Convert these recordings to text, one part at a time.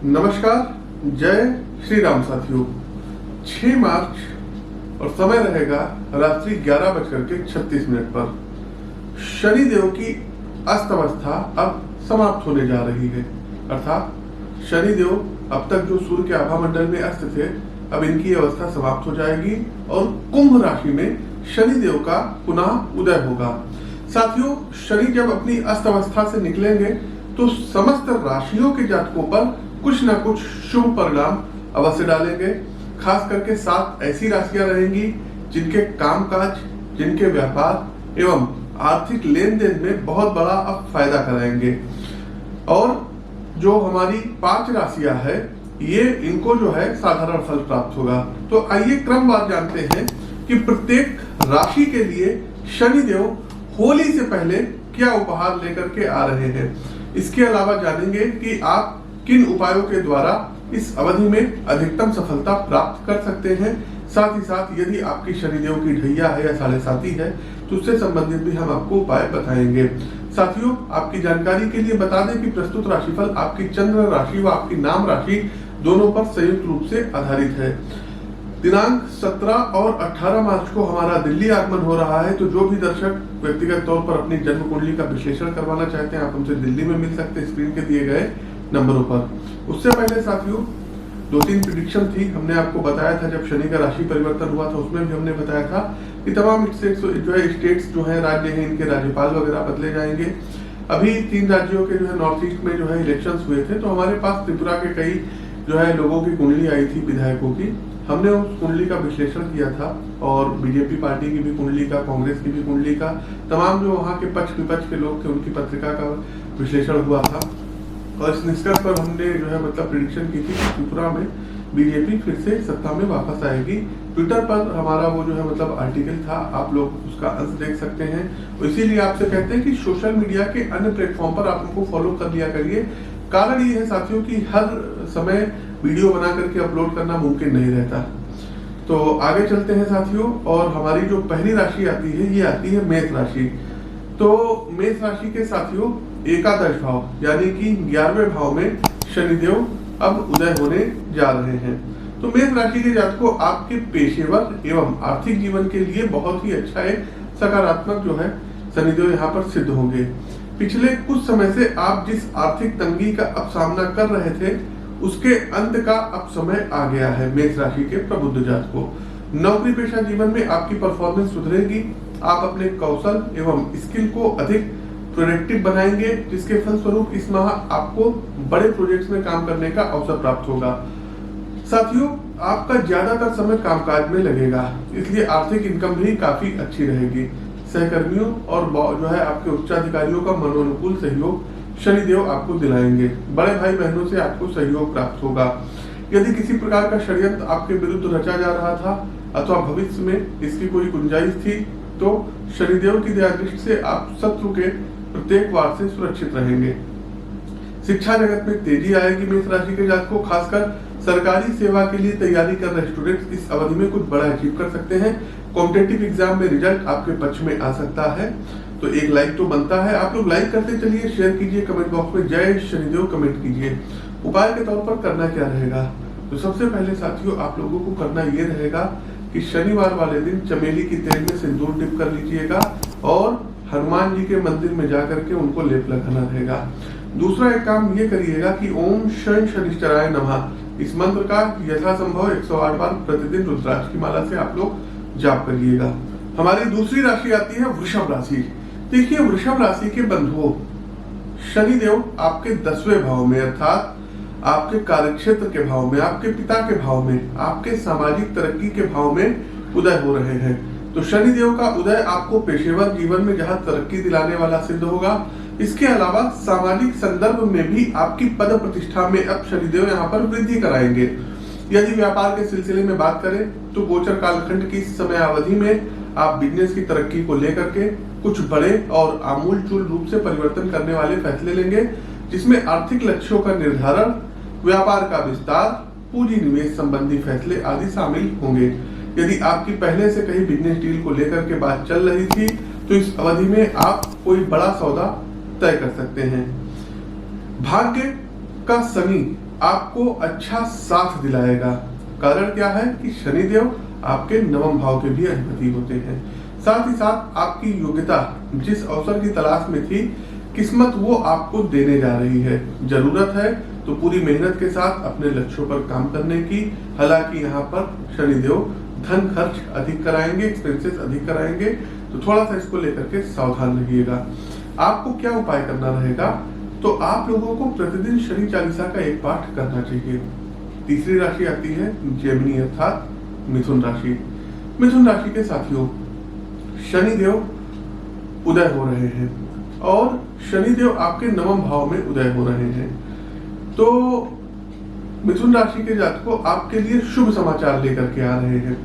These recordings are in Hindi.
नमस्कार, जय श्री राम साथियों। 6 मार्च और समय रहेगा रात्रि 11:36 पर। शनिदेव की अस्तवस्था अब समाप्त होने जा रही है, अर्थात शनिदेव अब तक जो सूर्य के आभा मंडल में अस्त थे, अब इनकी अवस्था समाप्त हो जाएगी और कुंभ राशि में शनिदेव का पुनः उदय होगा। साथियों, शनि जब अपनी अस्त अवस्था से निकलेंगे तो समस्त राशियों के जातकों पर कुछ न कुछ शुभ परिणाम अवश्य डालेंगे। खास करके 7 ऐसी राशियां रहेंगी जिनके कामकाज, जिनके व्यापार एवं आर्थिक लेन देन में बहुत बड़ा अब फायदा कराएंगे। और जो हमारी 5 राशियां हैं, ये इनको जो है साधारण फल प्राप्त होगा। तो आइए क्रमवार जानते हैं कि प्रत्येक राशि के लिए शनिदेव होली से पहले क्या उपहार लेकर के आ रहे हैं। इसके अलावा जानेंगे कि आप किन उपायों के द्वारा इस अवधि में अधिकतम सफलता प्राप्त कर सकते हैं। साथ ही साथ यदि आपकी शनिदेव की ढैया है या 7.5 है तो उससे संबंधित भी हम आपको उपाय बताएंगे। साथियों, आपकी जानकारी के लिए बता दें कि प्रस्तुत राशिफल आपकी चंद्र राशि व आपकी नाम राशि दोनों पर संयुक्त रूप से आधारित है। दिनांक 17 और 18 मार्च को हमारा दिल्ली आगमन हो रहा है, तो जो भी दर्शक व्यक्तिगत तौर पर अपनी जन्म कुंडली का विश्लेषण करवाना चाहते हैं, आप हमसे दिल्ली में मिल सकते हैं स्क्रीन के दिए गए नंबरों पर। उससे पहले साथियों 2-3 प्रिडिक्शन थी, हमने आपको बताया था जब शनि का राशि परिवर्तन हुआ था, उसमें भी हमने बताया था कि तमाम स्टेट्स जो है राज्य हैं, इनके राज्यपाल वगैरह बदले जाएंगे। अभी 3 राज्यों के जो है नॉर्थ ईस्ट में जो है इलेक्शंस हुए थे, तो हमारे पास त्रिपुरा के कई जो है लोगों की कुंडली आई थी, विधायकों की। हमने उस कुंडली का विश्लेषण किया था और बीजेपी पार्टी की भी कुंडली का, कांग्रेस की भी कुंडली का, तमाम जो वहाँ के पक्ष विपक्ष के लोग थे उनकी पत्रिका का विश्लेषण हुआ था। और इस निष्कर्ष पर हमने जो है प्रिडिक्शन की थी कि त्रिपुरा में बीजेपी फिर से सत्ता में वापस आएगी। ट्विटर पर हमारा वो जो है आर्टिकल था, आप लोग उसका अंश देख सकते हैं। तो इसीलिए आपसे कहते हैं कि सोशल मीडिया के अन्य प्लेटफॉर्म पर आप हमको फॉलो कर लिया करिए। कारण ये है साथियों कि हर समय वीडियो बना करके अपलोड करना मुमकिन नहीं रहता। तो आगे चलते हैं साथियों, और हमारी जो पहली राशि आती है ये आती है मेष राशि। तो मेष राशि के साथियों एकादश भाव यानी कि 11वें भाव में शनिदेव अब उदय होने जा रहे हैं। तो मेष राशि के जातकों आपके पेशेवर एवं आर्थिक जीवन के लिए बहुत ही अच्छा एक सकारात्मक जो है शनिदेव यहाँ पर सिद्ध होंगे। पिछले कुछ समय से आप जिस आर्थिक तंगी का अब सामना कर रहे थे, उसके अंत का अब समय आ गया है। मेष राशि के प्रबुद्ध जातकों, नौकरी पेशा जीवन में आपकी परफॉर्मेंस सुधरेगी। आप अपने कौशल एवं स्किल को अधिक प्रोडक्टिव बनाएंगे, जिसके फलस्वरूप इस माह आपको बड़े प्रोजेक्ट्स में काम करने का अवसर प्राप्त होगा। साथियों, आपका ज्यादातर समय कामकाज में लगेगा, इसलिए आर्थिक इनकम भी काफी अच्छी रहेगी। सहकर्मियों और जो है आपके उच्चाधिकारियों का मनोनुकूल सहयोग शनिदेव आपको दिलाएंगे। बड़े भाई बहनों से आपको सहयोग प्राप्त होगा। यदि किसी प्रकार का षड्यंत्र आपके विरुद्ध रचा जा रहा था अथवा भविष्य में इसकी कोई गुंजाइश थी, तो शनिदेव की दया दृष्टि से आप शत्रु के प्रत्येक वार से सुरक्षित रहेंगे। शिक्षा जगत में तेजी आएगी। मेष राशि के जातकों, खासकर सरकारी सेवा के लिए तैयारी कर रहे स्टूडेंट्स इस अवधि में कुछ बड़ा अचीव कर सकते हैं। कॉम्पिटिटिव एग्जाम में रिजल्ट आपके पक्ष में आ सकता है, तो एक लाइक तो बनता है। आप लोग लाइक करते चलिए, शेयर कीजिए, कमेंट बॉक्स में जय शनिदेव कमेंट कीजिए। उपाय के तौर पर करना क्या रहेगा, तो सबसे पहले साथियों आप लोगों को करना ये रहेगा कि शनिवार वाले दिन चमेली की तेल में सिंदूर डिप कर लीजिएगा और हनुमान जी के मंदिर में जाकर के उनको लेप लगाना रहेगा। दूसरा एक काम ये करिएगा कि ओम शनि शनिश्चराय नमः इस मंत्र का यथासंभव 108 बार प्रतिदिन रुद्राक्ष की माला से आप लोग जाप करिएगा। हमारी दूसरी राशि आती है वृषभ राशि। देखिए, वृषभ राशि के बंधुओं, शनिदेव आपके 10वें भाव में अर्थात आपके कार्यक्षेत्र के भाव में, आपके पिता के भाव में, आपके सामाजिक तरक्की के भाव में उदय हो रहे हैं। तो शनिदेव का उदय आपको पेशेवर जीवन में जहां तरक्की दिलाने वाला सिद्ध होगा, इसके अलावा सामाजिक संदर्भ में भी आपकी पद प्रतिष्ठा में अब शनिदेव यहाँ पर वृद्धि कराएंगे। यदि व्यापार के सिलसिले में बात करें तो गोचर कालखंड की इस समय अवधि में आप बिजनेस की तरक्की को लेकर के कुछ बड़े और आमूलचूल रूप से परिवर्तन करने वाले फैसले लेंगे, जिसमें आर्थिक लक्ष्यों का निर्धारण, व्यापार का विस्तार, पूंजी निवेश संबंधी फैसले आदि शामिल होंगे। यदि आपकी पहले से कहीं बिजनेस डील को लेकर के बात चल रही थी, तो इस अवधि में आप कोई बड़ा सौदा तय कर सकते हैं। भाग्य का शनि आपको अच्छा साथ दिलाएगा। कारण क्या है कि शनिदेव आपके नवम भाव के भी अधिपति होते हैं। साथ ही साथ आपकी योग्यता जिस अवसर की तलाश में थी, किस्मत वो आपको देने जा रही है। जरूरत है तो पूरी मेहनत के साथ अपने लक्ष्यों पर काम करने की। हालांकि यहाँ पर शनिदेव धन खर्च अधिक कराएंगे, एक्सपेंसेस अधिक कराएंगे, तो थोड़ा सा इसको लेकर के सावधान रहिएगा। आपको क्या उपाय करना रहेगा, तो आप लोगों को प्रतिदिन शनि चालीसा का एक पाठ करना चाहिए। तीसरी राशि आती है जेमिनी अर्थात मिथुन राशि। मिथुन राशि के साथियों, शनिदेव उदय हो रहे हैं और शनिदेव आपके नवम भाव में उदय हो रहे हैं। तो मिथुन राशि के जातकों, आपके लिए शुभ समाचार लेकर के आ रहे हैं।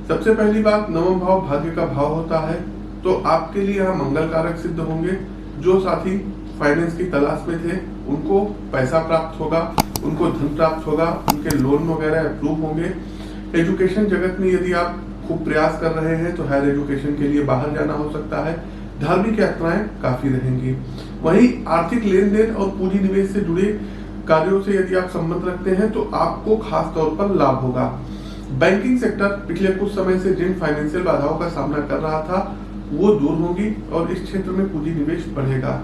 सबसे पहली बात, नवम भाव भाग्य का भाव होता है, तो आपके लिए यहाँ मंगल कारक सिद्ध होंगे। जो साथी फाइनेंस की तलाश में थे, उनको पैसा प्राप्त होगा, उनको धन प्राप्त होगा, उनके लोन वगैरह अप्रूव होंगे। एजुकेशन जगत में यदि आप खूब प्रयास कर रहे हैं तो हायर एजुकेशन के लिए बाहर जाना हो सकता है। धार्मिक यात्राएं काफी रहेंगी। वहीं आर्थिक लेन देन और पूंजी निवेश से जुड़े कार्यों से यदि आप संबंध रखते हैं तो आपको खास तौर पर लाभ होगा। बैंकिंग सेक्टर पिछले कुछ समय से जिन फाइनेंशियल बाधाओं का सामना कर रहा था, वो दूर होगी और इस क्षेत्र में पूंजी निवेश बढ़ेगा।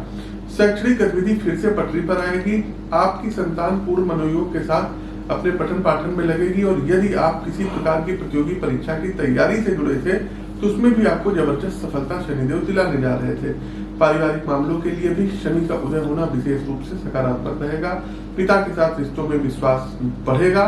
शैक्षणिक गतिविधि फिर से पटरी पर आएगी। आपकी संतान पूर्ण मनोयोग के साथ अपने पठन पाठन में लगेगी और यदि आप किसी प्रकार की प्रतियोगी परीक्षा की तैयारी से जुड़े थे तो उसमें भी आपको जबरदस्त सफलता शनिदेव दिलाने जा रहे थे। पारिवारिक मामलों के लिए भी शनि का उदय होना विशेष रूप से सकारात्मक रहेगा। पिता के साथ रिश्तों में विश्वास बढ़ेगा।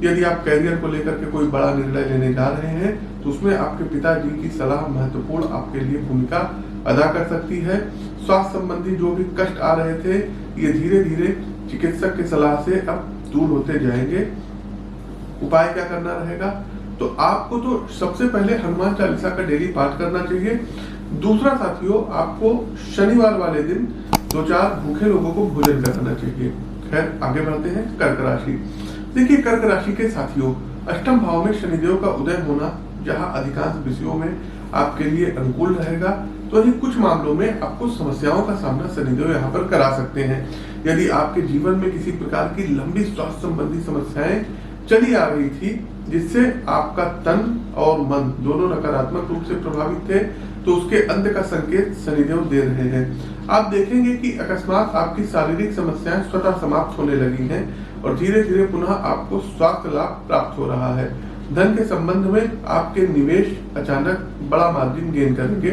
यदि आप कैरियर को लेकर के कोई बड़ा निर्णय लेने जा रहे हैं तो उसमें आपके पिताजी की सलाह महत्वपूर्ण आपके लिए भूमिका अदा कर सकती है। स्वास्थ्य संबंधी जो भी कष्ट आ रहे थे, ये धीरे धीरे चिकित्सक की सलाह से अब दूर होते जाएंगे। उपाय क्या करना रहेगा, तो आपको तो सबसे पहले हनुमान चालीसा का डेली पाठ करना चाहिए। दूसरा साथियों, आपको शनिवार वाले दिन 2-4 भूखे लोगों को भोजन कराना चाहिए। खैर, आगे बढ़ते हैं कर्क राशि। देखिए, कर्क राशि के साथियों, अष्टम भाव में शनिदेव का उदय होना जहां अधिकांश विषयों में आपके लिए अनुकूल रहेगा, तो ही कुछ मामलों में आपको समस्याओं का सामना शनिदेव यहाँ पर करा सकते हैं। यदि आपके जीवन में किसी प्रकार की लंबी स्वास्थ्य संबंधी समस्याएं चली आ रही थी, जिससे आपका तन और मन दोनों नकारात्मक रूप से प्रभावित थे, तो उसके अंत का संकेत शनिदेव दे रहे हैं। आप देखेंगे कि अकस्मात आपकी शारीरिक समस्याएं स्वतः समाप्त होने लगी हैं और धीरे धीरे पुनः आपको स्वास्थ्य लाभ प्राप्त हो रहा है। धन के संबंध में आपके निवेश अचानक बड़ा मार्जिन गेन करेंगे,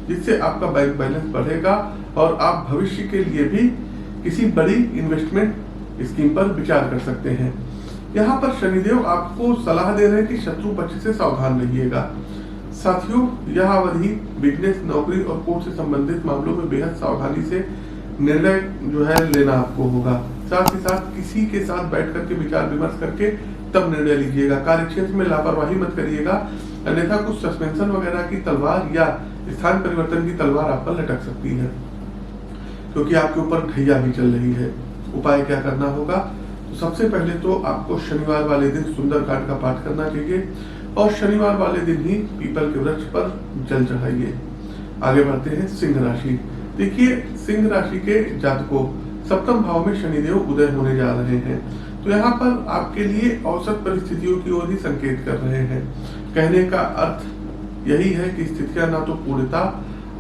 जिससे आपका बैंक बैलेंस बढ़ेगा और आप भविष्य के लिए भी किसी बड़ी इन्वेस्टमेंट स्कीम पर विचार कर सकते हैं। यहाँ पर शनिदेव आपको सलाह दे रहे हैं कि शत्रु पक्ष से सावधान रहिएगा। साथियों, यह अवधि बिजनेस, नौकरी और कोर्ट से संबंधित मामलों में बेहद सावधानी से निर्णय जो है लेना आपको होगा। साथ ही साथ किसी के साथ बैठ करके विचार विमर्श करके तब निर्णय लीजिएगा। कार्य क्षेत्र में लापरवाही मत करिएगा, अन्यथा कुछ सस्पेंशन वगैरह की तलवार या स्थान परिवर्तन की तलवार आप पर लटक सकती है, क्योंकि आपके ऊपर ढैया भी चल रही है। उपाय क्या करना होगा, तो सबसे पहले तो आपको शनिवार वाले दिन सुंदरकांड का पाठ करना चाहिए और शनिवार वाले दिन ही पीपल के वृक्ष पर जल चढ़ाइए। आगे बढ़ते हैं सिंह राशि। देखिए, सिंह राशि के जातकों, सप्तम भाव में शनिदेव उदय होने जा रहे हैं, तो यहाँ पर आपके लिए औसत परिस्थितियों की ओर ही संकेत कर रहे हैं। कहने का अर्थ यही है कि स्थितियां ना तो पूर्णता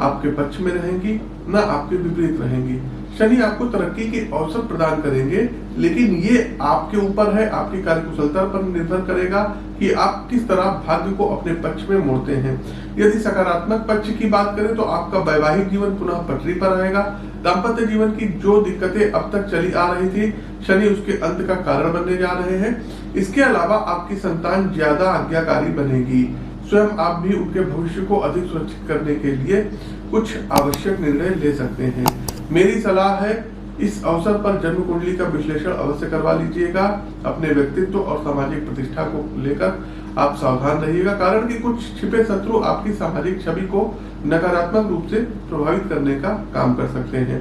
आपके पक्ष में रहेंगी, ना आपके विपरीत रहेंगी। शनि आपको तरक्की के अवसर प्रदान करेंगे, लेकिन ये आपके ऊपर है, आपकी कार्यकुशलता पर निर्भर करेगा कि आप किस तरह भाग्य को अपने पक्ष में मोड़ते हैं। यदि सकारात्मक पक्ष की बात करें तो आपका वैवाहिक जीवन पुनः पटरी पर आएगा। दाम्पत्य जीवन की जो दिक्कतें अब तक चली आ रही थी, शनि उसके अंत का कारण बनने जा रहे हैं। इसके अलावा आपकी संतान ज्यादा आज्ञाकारी बनेगी। स्वयं आप भी उनके भविष्य को अधिक सुरक्षित करने के लिए कुछ आवश्यक निर्णय ले सकते हैं। मेरी सलाह है, इस अवसर पर जन्म कुंडली का विश्लेषण अवश्य करवा लीजिएगा। अपने व्यक्तित्व और सामाजिक प्रतिष्ठा को लेकर आप सावधान रहिएगा, कारण कि कुछ छिपे शत्रु आपकी सामाजिक छवि को नकारात्मक रूप से प्रभावित करने का काम कर सकते हैं।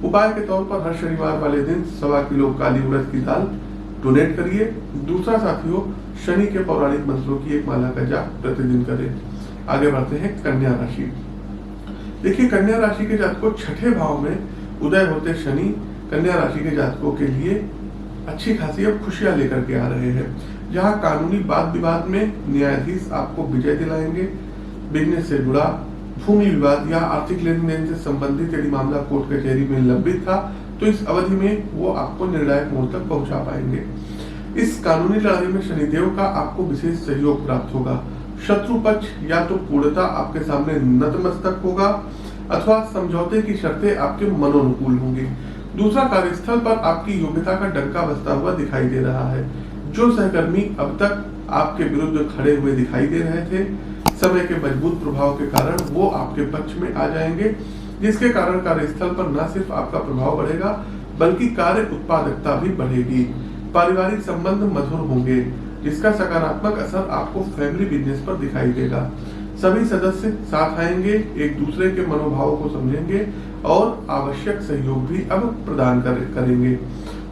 उपाय के तौर पर हर शनिवार वाले दिन 1.25 किलो काली उड़द की दाल डोनेट करिए। दूसरा साथियों, शनि के पौराणिक मंत्रों की एक माला का जाप प्रतिदिन करें। आगे बढ़ते हैं कन्या राशि। देखिए, कन्या राशि के जातकों, छठे भाव में उदय होते शनि कन्या राशि के जातकों के लिए अच्छी खासी अब खुशियां लेकर के आ रहे हैं। जहां कानूनी वाद विवाद में न्यायाधीश आपको विजय दिलाएंगे। बिजनेस से जुड़ा भूमि विवाद या आर्थिक लेन देन से संबंधित यदि मामला कोर्ट कचहरी में लंबित था तो इस अवधि में वो आपको निर्णायक मोड़ तक पहुंचा पाएंगे। इस कानूनी लड़ाई में शनिदेव का आपको विशेष सहयोग प्राप्त होगा। शत्रु पक्ष या तो पूर्णता आपके सामने नतमस्तक होगा अथवा समझौते की शर्तें आपके मनोनुकूल होंगी। दूसरा, कार्यस्थल पर आपकी योग्यता का डंका बजता हुआ दिखाई दे रहा है। जो सहकर्मी अब तक आपके विरुद्ध खड़े हुए दिखाई दे रहे थे, समय के मजबूत प्रभाव के कारण वो आपके पक्ष में आ जाएंगे, जिसके कारण कार्यस्थल पर न सिर्फ आपका प्रभाव बढ़ेगा बल्कि कार्य उत्पादकता भी बढ़ेगी। पारिवारिक संबंध मधुर होंगे, जिसका सकारात्मक असर आपको फैमिली बिजनेस पर दिखाई देगा। सभी सदस्य साथ आएंगे, एक दूसरे के मनोभावों को समझेंगे और आवश्यक सहयोग भी अब प्रदान करेंगे।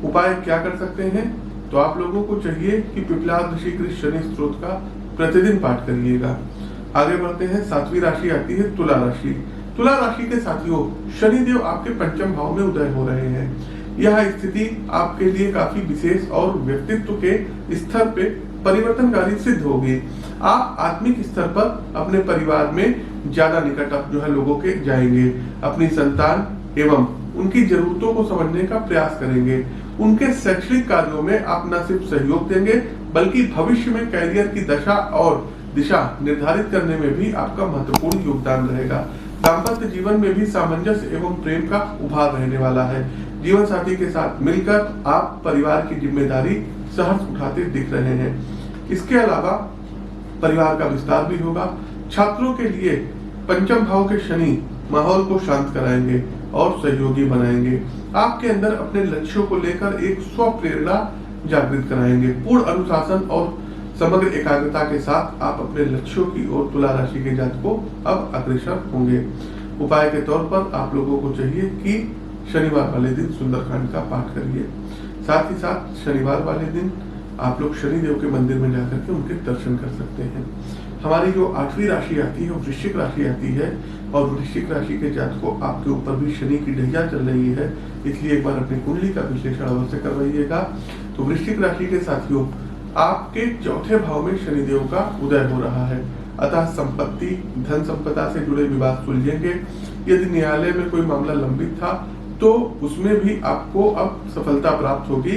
उपाय क्या कर सकते हैं? तो आप लोगों को चाहिए कि पिपलाद ऋषिकृत शनि स्त्रोत का प्रतिदिन पाठ करिएगा। आगे बढ़ते हैं। 7वीं राशि आती है तुला राशि। तुला राशि के साथियों, शनिदेव आपके पंचम भाव में उदय हो रहे हैं। यह स्थिति आपके लिए काफी विशेष और व्यक्तित्व के स्तर पे परिवर्तनकारी सिद्ध होगी। आप आत्मिक स्तर पर अपने परिवार में ज्यादा निकट जो है लोगों के जाएंगे। अपनी संतान एवं उनकी जरूरतों को समझने का प्रयास करेंगे। उनके शैक्षणिक कार्यों में आप न सिर्फ सहयोग देंगे बल्कि भविष्य में कैरियर की दशा और दिशा निर्धारित करने में भी आपका महत्वपूर्ण योगदान रहेगा। दाम्पत्य जीवन में भी सामंजस्य एवं प्रेम का उभार रहने वाला है। जीवन साथी के साथ मिलकर आप परिवार की जिम्मेदारी सहर्ष उठाते दिख रहे हैं। इसके अलावा परिवार का विस्तार भी होगा। छात्रों के लिए पंचम भाव के शनि माहौल को शांत कराएंगे और सहयोगी बनाएंगे। आपके अंदर अपने लक्ष्यों को लेकर एक स्व प्रेरणा जागृत कराएंगे। पूर्ण अनुशासन और समग्र एकाग्रता के साथ आप अपने लक्ष्यों की ओर तुला राशि के जातकों अब अग्रसर होंगे। उपाय के तौर पर आप लोगों को चाहिए कि शनिवार वाले दिन सुंदरकांड का पाठ करिए। साथ ही साथ शनिवार वाले दिन आप लोग शनिदेव के मंदिर में जाकर के उनके दर्शन कर सकते हैं। हमारी जो 8वीं राशि आती है वो वृश्चिक राशि आती है और वृश्चिक राशि के जातकों आपके ऊपर भी शनि की ढैया चल रही है, इसलिए एक बार अपनी कुंडली का विश्लेषण अवश्य करवाइएगा। तो वृश्चिक राशि के साथियों, आपके चौथे भाव में शनिदेव का उदय हो रहा है, अतः संपत्ति धन संपदा से जुड़े विवाद सुलझेंगे। यदि न्यायालय में कोई मामला लंबित था तो उसमें भी आपको अब सफलता प्राप्त होगी।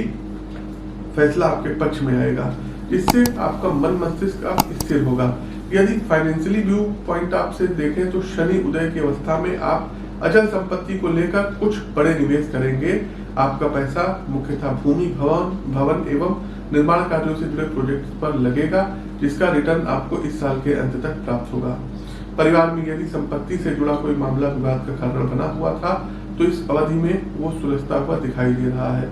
फैसला आपके पक्ष में आएगा, जिससे आपका मन मस्तिष्क स्थिर होगा। यदि फाइनेंशियली व्यू पॉइंट आप से देखें तो शनि उदय की अवस्था में आप अचल संपत्ति को लेकर कुछ बड़े निवेश करेंगे। आपका पैसा मुख्यतः भूमि भवन एवं निर्माण कार्यों से जुड़े प्रोजेक्ट पर लगेगा, जिसका रिटर्न आपको इस साल के अंत तक प्राप्त होगा। परिवार में यदि संपत्ति से जुड़ा कोई मामला विवाद का कारण बना हुआ था तो इस अवधि में वो सुलझता हुआ दिखाई दे रहा है।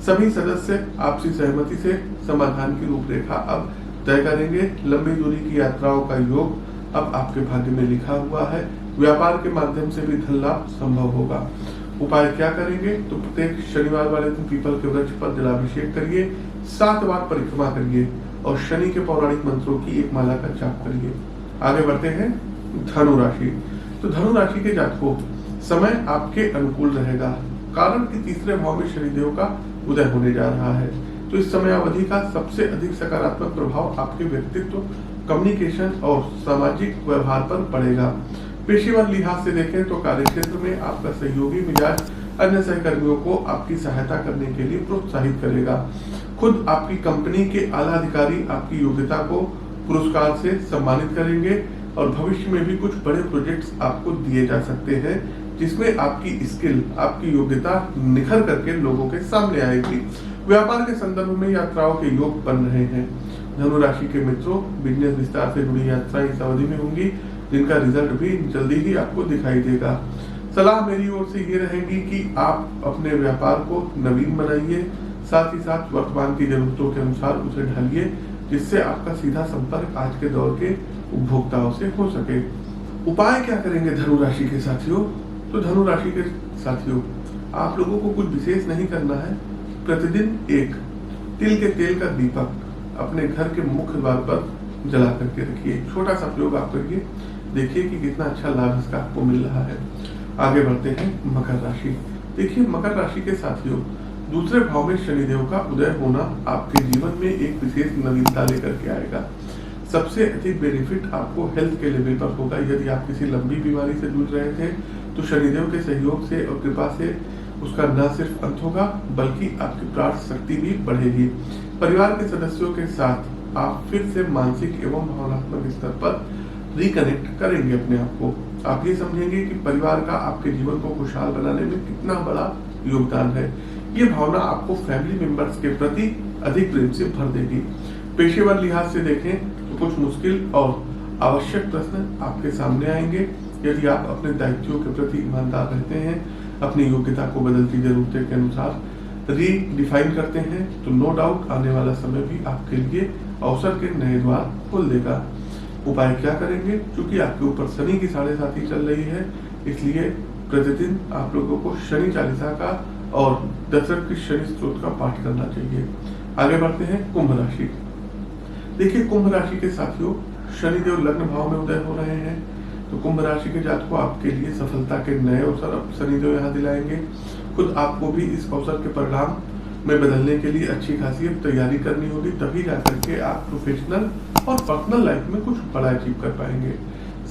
सभी सदस्य आपसी सहमति से समाधान की रूपरेखा अब तय करेंगे। लंबी दूरी की यात्राओं का योग अब आपके भाग्य में लिखा हुआ है। व्यापार के माध्यम से भी धन लाभ संभव होगा। उपाय क्या करेंगे? तो प्रत्येक शनिवार वाले दिन पीपल के वृक्ष पर जलाभिषेक करिए, 7 बार परिक्रमा करिए और शनि के पौराणिक मंत्रों की एक माला का जाप करिए। आगे बढ़ते हैं धनु राशि। तो धनु राशि के जातकों, समय आपके अनुकूल रहेगा, कारण कि तीसरे भाव में शनिदेव का उदय होने जा रहा है। तो इस समय अवधि का सबसे अधिक सकारात्मक प्रभाव आपके व्यक्तित्व, कम्युनिकेशन और सामाजिक व्यवहार पर पड़ेगा। पेशेवर लिहाज से देखें तो कार्यक्षेत्र में आपका सहयोगी मिजाज अन्य सहकर्मियों को आपकी सहायता करने के लिए प्रोत्साहित करेगा। खुद आपकी कंपनी के आला अधिकारी आपकी योग्यता को पुरस्कार से सम्मानित करेंगे और भविष्य में भी कुछ बड़े प्रोजेक्ट्स आपको दिए जा सकते हैं, जिसमें आपकी स्किल, आपकी योग्यता निखर करके लोगों के सामने आएगी। व्यापार के संदर्भ में यात्राओं के योग बन रहे हैं। धनु राशि के मित्रों, बिजनेस विस्तार से जुड़ी यात्राएं इस अवधि में होंगी, जिनका रिजल्ट भी जल्दी ही आपको दिखाई देगा। सलाह मेरी ओर से ये रहेगी कि आप अपने व्यापार को नवीन बनाइए, साथ ही साथ वर्तमान की जरूरतों के अनुसार उसे ढालिए, जिससे आपका सीधा संपर्क आज के दौर के उपभोक्ताओं से हो सके। उपाय क्या करेंगे धनु राशि के साथियों? तो धनु राशि के साथियों, आप लोगों को कुछ विशेष नहीं करना है। प्रतिदिन एक तिल के तेल का दीपक अपने घर के मुख्य द्वार पर जला करके रखिए। छोटा सा प्रयोग आप करिए, देखिए कि कितना अच्छा लाभ इसका आपको मिल रहा है। आगे बढ़ते हैं मकर राशि। देखिए मकर राशि के साथियों, दूसरे भाव में शनिदेव का उदय होना आपके जीवन में एक विशेष नवीनता लेकर के आएगा। सबसे अधिक बेनिफिट आपको हेल्थ के लेवल पर होगा। यदि आप किसी लंबी बीमारी से जूझ रहे थे तो शनिदेव के सहयोग से और कृपा से उसका न सिर्फ अंत होगा बल्कि आपकी प्राण शक्ति भी बढ़ेगी। परिवार के सदस्यों के साथ आप फिर से मानसिक एवं भावनात्मक स्तर पर रिकनेक्ट करेंगे अपने आप को। आप ये समझेंगे कि परिवार का आपके जीवन को खुशहाल बनाने में कितना बड़ा योगदान है। ये भावना आपको फैमिली मेंबर्स के प्रति अधिक प्रेम से भर देगी। पेशेवर लिहाज से देखें तो कुछ मुश्किल और आवश्यक प्रश्न आपके सामने आएंगे। यदि आप अपने दायित्वों के प्रति ईमानदार रहते हैं, अपनी योग्यता को बदलती जरूरतों के अनुसार रीडिफाइन करते हैं तो नो डाउट आने वाला समय भी आपके लिए अवसर के नए द्वार खोल देगा। उपाय क्या करेंगे? क्योंकि आपके ऊपर शनि की 7.5 चल रही है, इसलिए प्रतिदिन आप लोगों को शनि चालीसा का और दशरथ की शनि स्तोत्र का पाठ करना चाहिए। आगे बढ़ते हैं कुंभ राशि। देखिए कुंभ राशि के साथियों, शनिदेव लग्न भाव में उदय हो रहे हैं तो कुंभ राशि के जातकों आपके लिए सफलता के नए अवसर अब शनिदेव यहाँ दिलाएंगे। खुद आपको भी इस अवसर के परिणाम में बदलने के लिए अच्छी खासी तैयारी करनी होगी, तभी जाकर के आप प्रोफेशनल और पर्सनल लाइफ में कुछ बड़ा अचीव कर पाएंगे।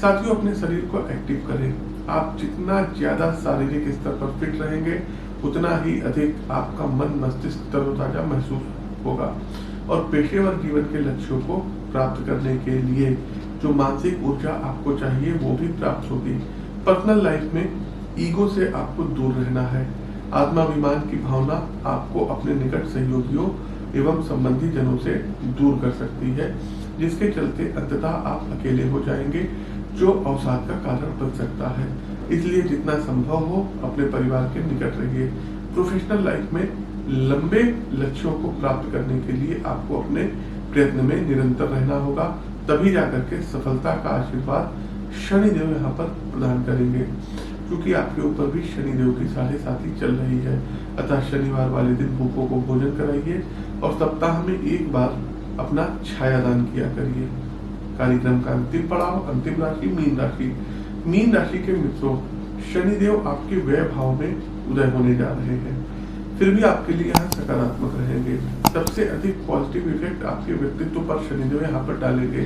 साथियों अपने शरीर को एक्टिव करें। आप जितना ज्यादा शारीरिक स्तर पर फिट रहेंगे उतना ही अधिक आपका मन मस्तिष्क तरोताजा महसूस होगा और पेशेवर जीवन के लक्ष्यों को प्राप्त करने के लिए जो मानसिक ऊर्जा आपको चाहिए वो भी प्राप्त होगी। पर्सनल लाइफ में ईगो से आपको दूर रहना है। आत्माभिमान की भावना आपको अपने निकट सहयोगियों एवं संबंधी जनों से दूर कर सकती है, जिसके चलते अंततः आप अकेले हो जाएंगे जो अवसाद का कारण बन सकता है। इसलिए जितना संभव हो अपने परिवार के निकट रहिए। प्रोफेशनल लाइफ में लंबे लक्ष्यों को प्राप्त करने के लिए आपको अपने प्रयत्न में निरंतर रहना होगा, तभी जाकर के सफलता का आशीर्वाद शनिदेव यहाँ पर प्रदान करेंगे। क्योंकि आपके ऊपर भी शनिदेव की 7.5 चल रही है, अतः शनिवार वाले दिन भूखों को भोजन कराइए और सप्ताह में एक बार अपना छायादान किया करिए। कार्यक्रम का अंतिम पड़ाव, अंतिम राशि मीन राशि। मीन राशि के मित्रों, शनिदेव आपके व्यय भाव में उदय होने जा रहे हैं, फिर भी आपके लिए यहाँ सकारात्मक रहेंगे। सबसे अधिक पॉजिटिव इफेक्ट आपके व्यक्तित्व पर शनिदेव यहाँ पर डालेंगे।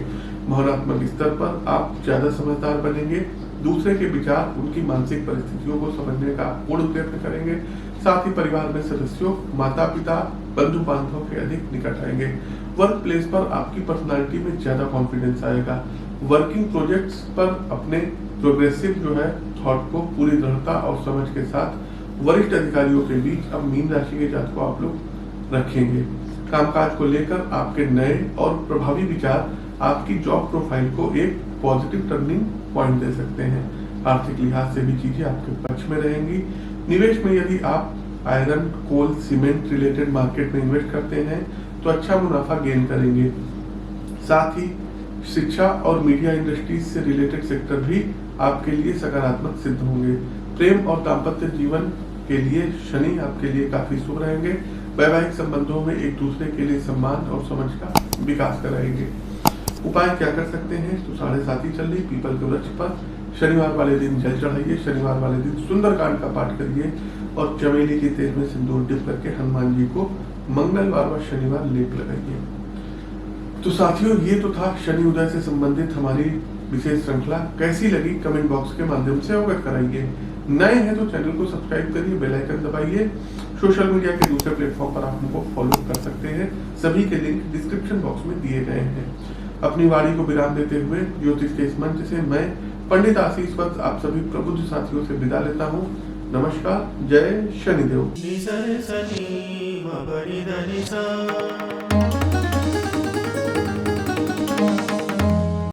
भावनात्मक स्तर पर आप ज्यादा समझदार बनेंगे, दूसरे के विचार, उनकी मानसिक परिस्थितियों को समझने का पूर्ण प्रयत्न करेंगे। साथ ही परिवार में सदस्यों, माता पिता, बंधु बांधवों के अधिक निकट आएंगे। वर्क प्लेस पर आपकी पर्सनालिटी में ज्यादा कॉन्फिडेंस आएगा। वर्किंग प्रोजेक्ट्स पर अपने प्रोग्रेसिव जो है थॉट को पूरी दृढ़ता और समझ के साथ वरिष्ठ अधिकारियों के बीच अब मीन राशि के जातकों आप लोग रखेंगे। कामकाज को लेकर आपके नए और प्रभावी विचार आपकी जॉब प्रोफाइल को एक पॉजिटिव टर्निंग पॉइंट दे सकते हैं। आर्थिक लिहाज से भी चीजें आपके पक्ष में रहेंगी। निवेश में यदि आप आयरन, कोल, सीमेंट रिलेटेड मार्केट में इन्वेस्ट करते हैं तो अच्छा मुनाफा गेन करेंगे। साथ ही शिक्षा और मीडिया इंडस्ट्रीज से रिलेटेड सेक्टर भी आपके लिए सकारात्मक सिद्ध होंगे। प्रेम और दाम्पत्य जीवन के लिए शनि आपके लिए काफी शुभ रहेंगे। वैवाहिक संबंधों में एक दूसरे के लिए सम्मान और समझ का विकास कराएंगे। उपाय क्या कर सकते हैं? तो 7.5 चल रही पीपल के वृक्ष पर शनिवार वाले दिन जल चढ़ाइए। शनिवार वाले दिन सुंदरकांड का पाठ करिए और चमेली के तेल में सिंदूर डिप करके हनुमान जी को मंगलवार व शनिवार लेप लगाइए। तो साथियों, ये तो था शनि उदय से संबंधित हमारी विशेष श्रृंखला। कैसी लगी कमेंट बॉक्स के माध्यम से अवगत कराइए। नए हैं तो चैनल को सब्सक्राइब करिए, बेल आइकन दबाइए। सोशल मीडिया के दूसरे प्लेटफॉर्म पर आप हमको फॉलो कर सकते हैं, सभी के लिंक डिस्क्रिप्शन बॉक्स में दिए गए हैं। अपनी वाणी को विराम देते हुए ज्योतिष के इस मंच से मैं पंडित आशीष वत्स आप सभी प्रबुद्ध साथियों से विदा लेता हूँ। नमस्कार, जय शनिदेव।